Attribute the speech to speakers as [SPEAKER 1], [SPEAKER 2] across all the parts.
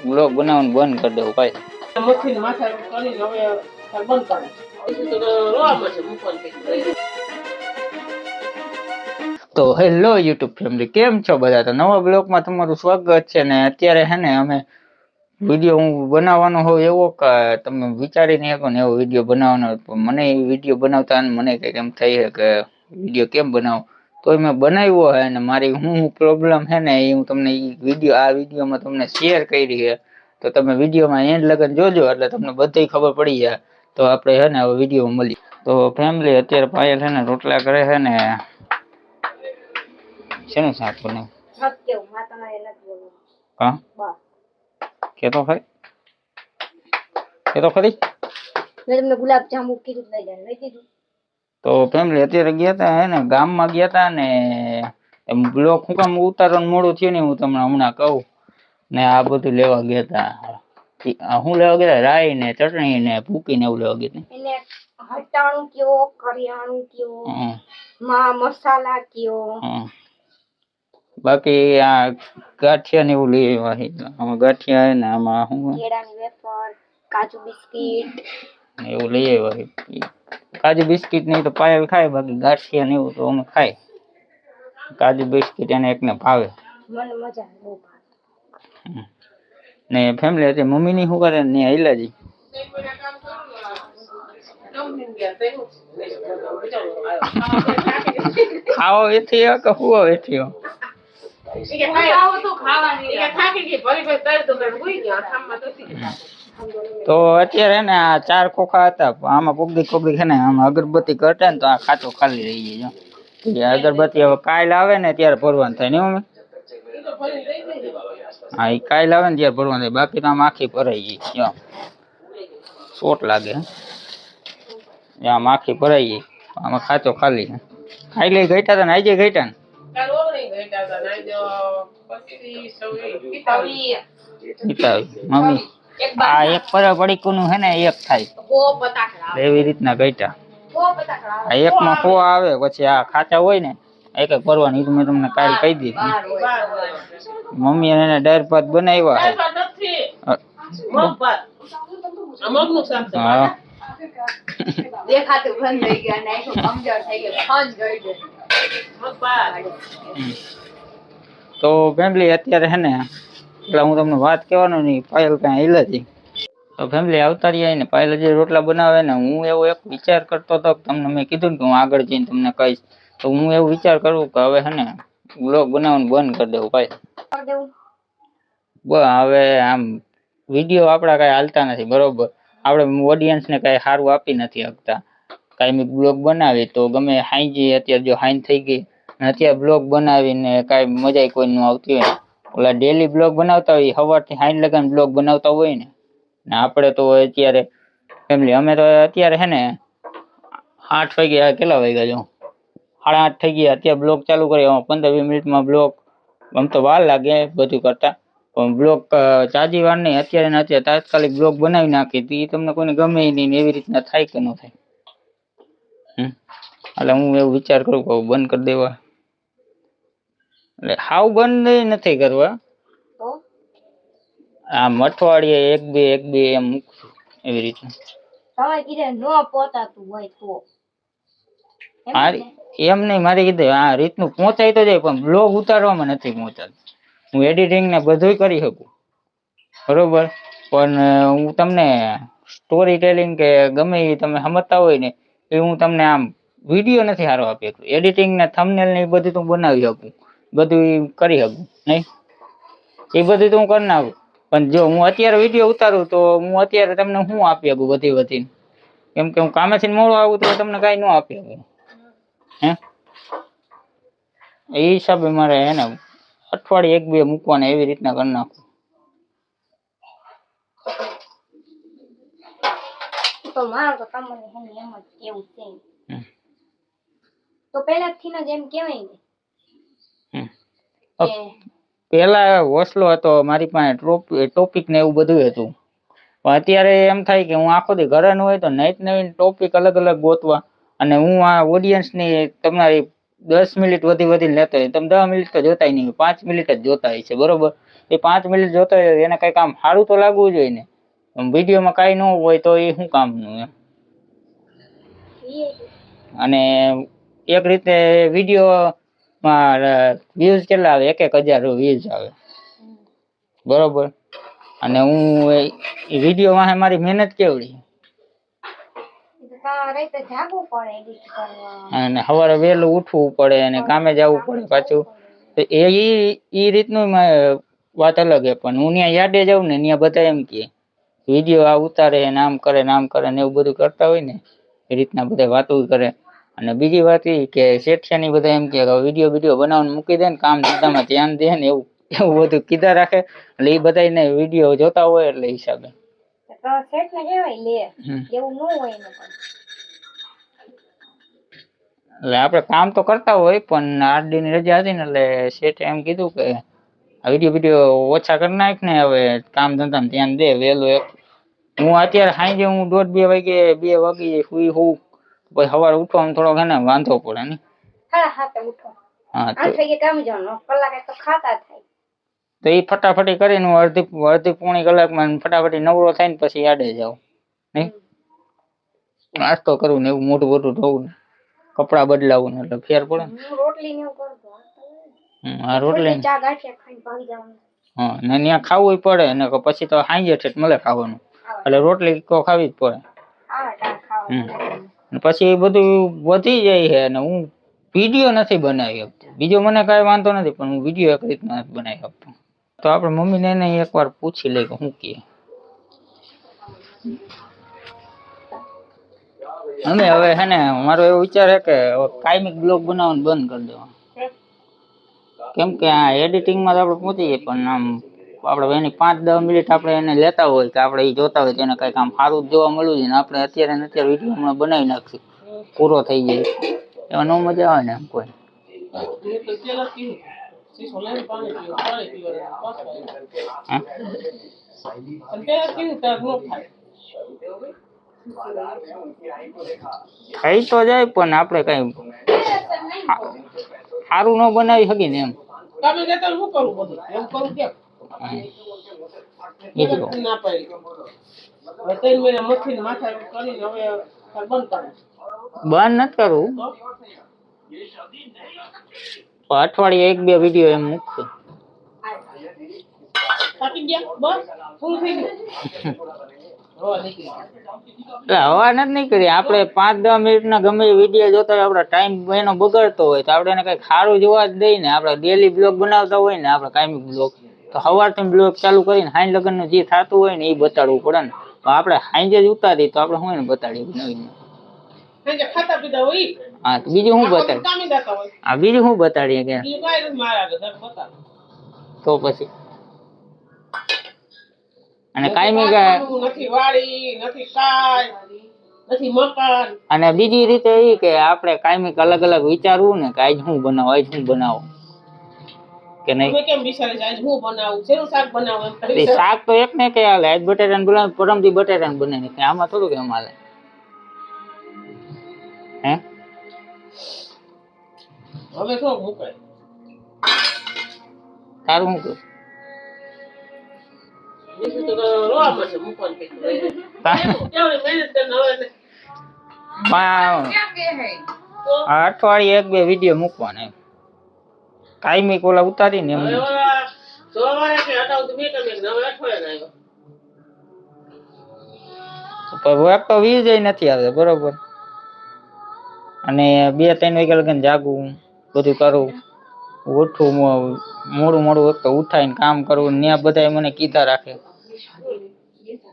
[SPEAKER 1] Blog બનાવવાનું બંધ કરી દેવું ભાઈ. તો હેલો યુટ્યુબ ફેમિલી, કેમ છો બધા? તો નવા બ્લોગમાં તમારું સ્વાગત છે. ને અત્યારે હે ને અમે વિડીયો હું બનાવવાનો હોઉં એવો કે તમે વિચારી નહીં શકો ને એવો વિડીયો બનાવવાનો. મને એ વિડીયો બનાવતા મને કંઈક એમ થઈ છે કે વિડીયો કેમ બનાવો, તો મેં બનાવ્યો હે ને મારી હું પ્રોબ્લેમ છે ને એ હું તમને આ વિડીયોમાં તમને શેર કરી છે. તો તમે વિડીયોમાં એન્ડ લગન જોજો એટલે તમને બધી ખબર પડી જાય. તો આપણે છે ને હવે વિડીયોમાં મળીએ. તો ફેમિલી, અત્યારે પાયલ છે ને રોટલા કરે છે ને શેનું શાક બનાવ હા કેતો ખરી
[SPEAKER 2] મેં તમને ગુલાબ જાંબુ કીધું લઈ જાય, લઈ કીધું.
[SPEAKER 1] તો ફેમિલી અત્યારે ગયા તા હે ને ગામમાં ગયા તા ને બ્લોક હું કામ ઉતારવાનું મોડું થયું ને હું તમને હમણાં કહું ને આ બધું લેવા ગયા તા. હું લેવા ગયા રાઈ ને ચટણી ને ભૂકી ને એવું લેવા ગયા
[SPEAKER 2] એને હટાણું કયો, કરિયાણું કયો, મસાલા કયો,
[SPEAKER 1] બાકી આ ગાંઠિયા ને એવું લઈ આવ્યા. આમાં ગાંઠિયા ને આમાં શું
[SPEAKER 2] કેળાની વેફર, કાજુ બિસ્કિટ
[SPEAKER 1] એવું લઈ આવ્યા. કાજુ બિસ્કિટ નહીં તો પાયલ ખાય, બાકી ગાંઠિયા ને એવું તો અમે ખાય. કાજુ બિસ્કિટ એને એકને ભાવે,
[SPEAKER 2] મને મજા બહુ ભાવે.
[SPEAKER 1] ને ફેમિલી હતી મમ્મી ની શું કરે ને હૈલાજી ખાવો એથી કે હુવો એથી તો અત્યારે ને આ 4 ખોખા હતા. આમાં કોકદી છે ને આમાં અગરબત્તી કરતા ને તો આ ખાચો ખાલી રહી જાય. અગરબત્તી હવે કાલ આવે ને ત્યારે ભરવાનું થાય ને મમ્મી. હા એ કાલ આવે ને ત્યારે ભરવાનું થાય, બાકી તો આમ આખી ભરાઈ ગઈ. શોટ લાગે આમ આખી ભરાઈ ગઈ. આમાં ખાચો ખાલી ખાઈ લઈ ગઈટા હતા ને આજે ગઈટા ને મમ્મી આ એક પર પડીકુનું હે ને એક થાય એવી રીતના ગઈટા. આ એકમાં ખો આવે પછી આ ખાચા હોય ને એક એક ભરવાની. એ મેં તમને કાલ કહી દીધું. મમ્મી એને દાળ ભાત બનાવ્યા છે. હા તો ફેમિલી અત્યારે હે ને એટલે હું તમને વાત કહેવાનો નહીં, પાયલ કાંઈ હિલાતી. તો ફેમિલી આવતા રહ્યા ને પાયલ જે રોટલા બનાવે ને હું એવો એક વિચાર કરતો હતો કે તમને મેં કીધું ને કે હું આગળ જઈને તમને કહીશ. તો હું એવું વિચાર કરું કે હવે હે ને બ્લોગ બનાવવાનું બંધ કરી દેવું ભાઈ. હવે આમ વિડીયો આપણા કાંઈ હાલતા નથી બરોબર. આપણે ઓડિયન્સને કાંઈ સારું આપી નથી શકતા. કાંઈ મેં બ્લોગ બનાવી તો ગમે હાઈજી અત્યારે જો હાઈન થઈ ગઈ અને અત્યારે બ્લોગ બનાવીને કાંઈ મજા કોઈ ન આવતી હોય. ઓલા ડેલી બ્લોગ બનાવતા હોય સવારથી હાઈન લગાને બ્લોગ બનાવતા હોય ને આપણે તો અત્યારે ફેમિલી અમે તો અત્યારે હે ને 8 વાગ્યા કેટલા વાગ્યા જો 8:30 થઈ ગયા. અત્યારે બ્લોગ ચાલુ કરી 15-20 મિનિટમાં બ્લોગ. આમ તો વાર લાગે બધું કરતા પણ બ્લોગ ચાજી વાર નહીં. અત્યારે ને અત્યારે તાત્કાલિક બ્લોગ બનાવી નાખી તો એ તમને કોઈને ગમે નહીં ને એવી રીતના થાય કે ન થાય. એટલે હું એવું વિચાર કરું કે બંધ કરી દેવા. એટલે હાવ બંધ નથી કરવા, આમ અઠવાડિયે એક બે એમ મૂકશું એવી રીતના. એમ નહીં, મારી કીધું આ રીતનું પહોંચાય તો જાય પણ બ્લોગ ઉતારવામાં નથી પહોંચાતું. હું એડિટિંગ ને બધું કરી શકું બરોબર, પણ હું તમને સ્ટોરી ટેલિંગ કે ગમે એ તમે સમજતા હોય ને એ હું તમને આમ વિડીયો નથી સારો આપી શકું. એડિટિંગ ને થંબનેલ ને એ બધું તો બનાવી શકું, બધું કરી શકું નહીં એ બધું તો હું કરી નાખું. પણ જો હું અત્યારે વિડીયો ઉતારું તો હું અત્યારે તમને શું આપી શકું વધીને, કેમ કે હું કામેથી મોડું આવું તો તમને કાંઈ ન આપી શકું. એ હિસાબે મારે હે ને અઠવાડિયે 1-2 મૂકવાના એવી રીતના કરી નાખું.
[SPEAKER 2] તો મારો તો તમને એમ જ કેવું છે. તો પહેલાથી જ એમ કહેવાય ને
[SPEAKER 1] પેલા હોસલો હતો મારી પાસે, ટોપિક ને એવું બધું હતું. પણ અત્યારે એમ થાય કે હું આખો દી ઘરે ન હોય તો નવીન ટોપિક અલગ અલગ ગોતવા. અને હું આ ઓડિયન્સની તમારી 10 મિનિટ વધીને લેતો હોય, તમે 10 મિનિટ તો જોતા નહીં, 5 મિનિટ જ જોતા હોય છે બરોબર. એ 5 મિનિટ જોતો હોય એને કઈ કામ સારું તો લાગવું જોઈએ ને. વિડીયોમાં કાંઈ ન હોય તો એ શું કામનું એમ. અને એક રીતે વિડીયોમાં વ્યૂઝ કેટલા આવે? 1,000 વ્યૂઝ આવે, બરોબર. અને હું વિડીયો વાહે મારી મહેનત કેવડી, અને સવારે વહેલું ઉઠવું પડે અને કામે જવું પડે પાછું. તો એ રીતનું વાત અલગ છે. પણ હું ત્યાં યાદે જાઉં ને ત્યાં બધા એમ કે વિડીયો આ ઉતારે ને આમ કરે ને એવું બધું કરતા હોય ને એ રીતના બધા વાતો કરે. અને બીજી વાત એ કે શેઠિયાની બધા એમ કે વિડીયો બનાવવાનું મૂકી દે ને કામ ધંધામાં ધ્યાન દે ને એવું બધું કીધા રાખે. એટલે એ બધાને વિડીયો જોતા હોય એટલે હિસાબે એટલે આપણે કામ તો કરતા હોય પણ 8 દી ની રજા હતી ને એટલે શેઠે એમ કીધું કે આ વિડીયો ઓછા કરી નાખ ને, હવે કામ ધંધામાં ધ્યાન દે વહેલું. હું અત્યારે સાંજે હું 1:30 વાગે સુઈ હોઉં પછી સવારે ઉઠવામાં થોડોક એને વાંધો પડે ને. હા તો એ ફટાફટી કરીને હું અડધી પોણી કલાકમાં ફટાફટી નવરો થાય ને પછી આડે જાઉં નહીં. નાસ્તો કરું ને એવું મોટું મોટું ધોવું ને કપડા બદલાવું ને એટલે ફેર પડે ને. હા રોટલી હા ને ત્યાં ખાવું પડે ને પછી તો સાંજે ઠેઠ મળે ખાવાનું એટલે રોટલી તો ખાવી જ પડે. પછી એ બધું વધી જાય છે અને હું વિડીયો નથી બનાવી શકતો. બીજો મને કાંઈ વાંધો નથી પણ હું વિડીયો એક રીતના નથી બનાવી શકતો. તો આપણે મમ્મીને એને એકવાર પૂછી લઈએ કે શું કહે. અમે હવે હે ને મારો એવો વિચાર છે કે કાયમિક બ્લોગ બનાવવાનું બંધ કરી દેવાનું. કેમ કે આ એડિટિંગમાં તો આપણે પહોંચી જઈએ પણ આમ આપણે એની 5-10 મિનિટ આપણે એને લેતા હોય કે આપણે એ જોતા હોય તો એને કંઈક આમ સારું જોવા મળ્યું છે ને આપણે અત્યારે વિડીયો હમણાં બનાવી નાખશું પૂરો થઈ જાય એમાં ન મજા આવે ને એમ કોઈ. થઈ તો જાય પણ આપણે કઈ સારું ન બનાવી શકીએ ને એમ. બંધ નથી કરવું, અઠવાડિયે 1-2 વિડીયો એમ મૂકશું. હવા નથી નહીં કરી આપણે 5-10 મિનિટના ગમે વિડીયો જોતા હોય આપણા ટાઈમ એનો બગાડતો હોય તો આપણે એને કંઈક સારું જોવા જ દઈએ ને. આપણે ડેલી બ્લોગ બનાવતા હોય ને આપણે કાયમિક બ્લોગ તો સવારથી બ્લોગ ચાલુ કરીને સાંજ લગનનું જે થતું હોય ને એ બતાડવું પડે ને. આપણે સાંજે જ ઉતારી તો આપણે શું એને બતાડીએ નવીન. હા તો બીજું શું બતાડીએ? હા બીજું શું બતાડીએ કે તો પછી અને કાયમી અને બીજી રીતે એ કે આપણે કાયમિક અલગ અલગ વિચારવું ને કે આજ શું બનાવો કે નહીં. શાક તો એક ને કે હાલે આજ બટેટાનું બનાવ પરમદી બટેટાનું બનાવી નાખે આમાં થોડું કેમ હાલે હે. હવે શું મુકાય તારું શું કહું? અઠવાડિયે 1-2 વિડીયો મૂકવાના કાયમી ઓલા ઉતારી ને એમ. તો વીજ નથી આવે બરોબર. અને 2-3 વાગ્યા લગન જાગવું બધું કરવું ઉઠવું મોડું વખતે ઉઠાઈને કામ કરવું ને બધા મને કીધા રાખે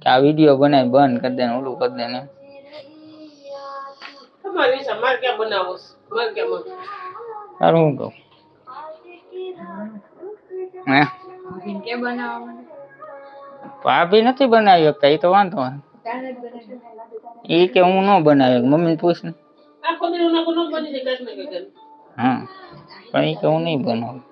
[SPEAKER 1] કે આ વિડીયો બનાવી બંધ કરી દે ને ઓલું કરી દે ને. સારું હું કહું હે ભાભી નથી બનાવી શકતા એ તો વાંધો એ કે હું ન બનાવી મમ્મીને પૂછ ને. હા પણ એ કે હું નહીં બનાવું.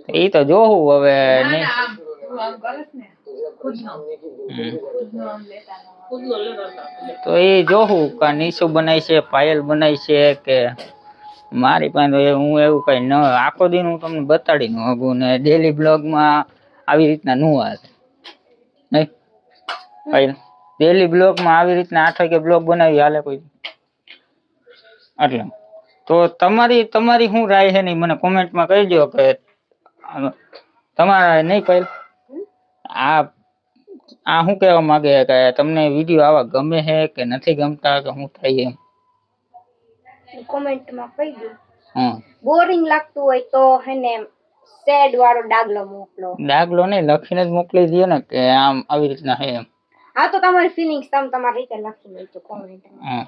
[SPEAKER 1] એ તો જોવું હવે નહીં. તો એ જોવું કે નીસુ બનાવી છે, પાયલ બનાવી છે કે મારી પાસે તો હું એવું કઈ ન આખો દિન હું તમને બતાડી ન શકું ને ડેલી બ્લોગમાં આવી રીતના ન આવે નહીં પાયલ ડેલી બ્લોગમાં આવી રીતના 8 વાગે બ્લોગ બનાવી હાલે કોઈ એટલે તો તમારી શું રાય છે ને મને કોમેન્ટમાં કહી દો કે તમારા નહીં પાયલ આ શું કહેવા માંગે કે તમને વિડીયો આવા ગમે છે કે નથી ગમતા કે શું થાય એમ
[SPEAKER 2] કોમેન્ટમાં કહી દો.
[SPEAKER 1] હા
[SPEAKER 2] બોરિંગ લાગતું હોય તો હેને સેડ વાળો ડાગલો મોકલો.
[SPEAKER 1] દાખલો નહીં લખીને જ મોકલી દે ને કે આમ આવી રીતના છે એમ.
[SPEAKER 2] હા તો તમારી ફિલિંગ્સ તમે તમારી રીતે લખી લેજો કોમેન્ટમાં.
[SPEAKER 1] હા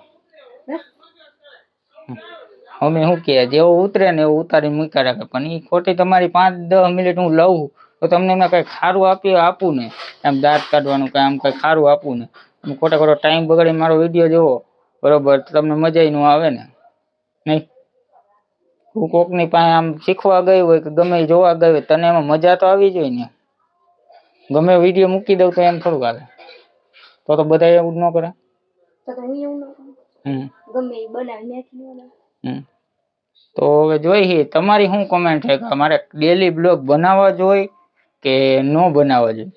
[SPEAKER 1] અમે શું કે જેવો ઉતરે ને એવું ઉતારીને મૂક્યા રાખે પણ એ ખોટી તમારી 5-10 મિનિટ હું લઉં તો તમને એમને કઈ ખારું આપું ને એમ દાંત કાઢવાનું કે આમ કઈ ખારું આપું ને હું ખોટો ટાઈમ બગાડી મારો વિડીયો જોવો બરોબર તો તમને મજા ન આવે ને નહીં. હું કોકની પાસે આમ શીખવા ગઈ હોય કે ગમે એ જોવા ગઈ હોય તને એમાં મજા તો આવી જોઈએ ને. ગમે વિડીયો મૂકી દઉં તો એમ થોડુંક હાલે તો બધા એવું ન કરે.
[SPEAKER 2] તો હું એવું ન કરું. ગમે એ બનાવી નાખી બનાવ.
[SPEAKER 1] તો હવે જોઈએ તમારી શું કોમેન્ટ છે કે મારે ડેલી બ્લોગ બનાવવા જોઈએ કે ન બનાવવા જોઈએ.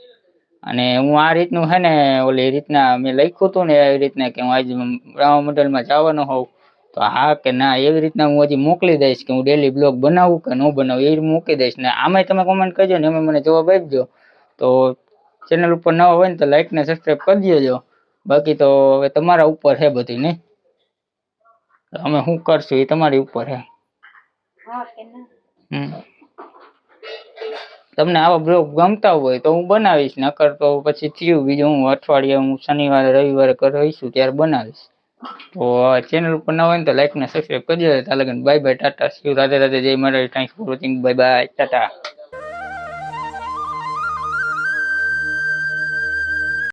[SPEAKER 1] અને હું આ રીતનું છે ને ઓલી રીતના મેં લખ્યું હતું ને એવી રીતના કે હું આજે રામા મંડળમાં જવાનો હોઉં તો હા કે ના એવી રીતના હું હજી મોકલી દઈશ કે હું ડેલી બ્લોગ બનાવું કે ન બનાવું એ મૂકી દઈશ ને આમાંય તમે કોમેન્ટ કરજો ને એમાં મને જવાબ આપજો. તો ચેનલ ઉપર નવા હોય ને તો લાઈક ને સબસ્ક્રાઈબ કરી દેજો. બાકી તો હવે તમારા ઉપર છે બધી નહીં અમે શું કરશું એ તમારી ઉપર છે. તમને આવા બ્લોગ ગમતા હોય તો હું બનાવીશ નકર તો પછી થયું બીજું હું અઠવાડિયે હું શનિવારે રવિવારે રહીશું ત્યારે બનાવીશ. તો ચેનલ ઉપર ન હોય ને તો લાઈક ને સબસ્ક્રાઈબ કરજો. Bye bye Tata C you Radhe Radhe જય માતા thanks for watching bye bye Tata.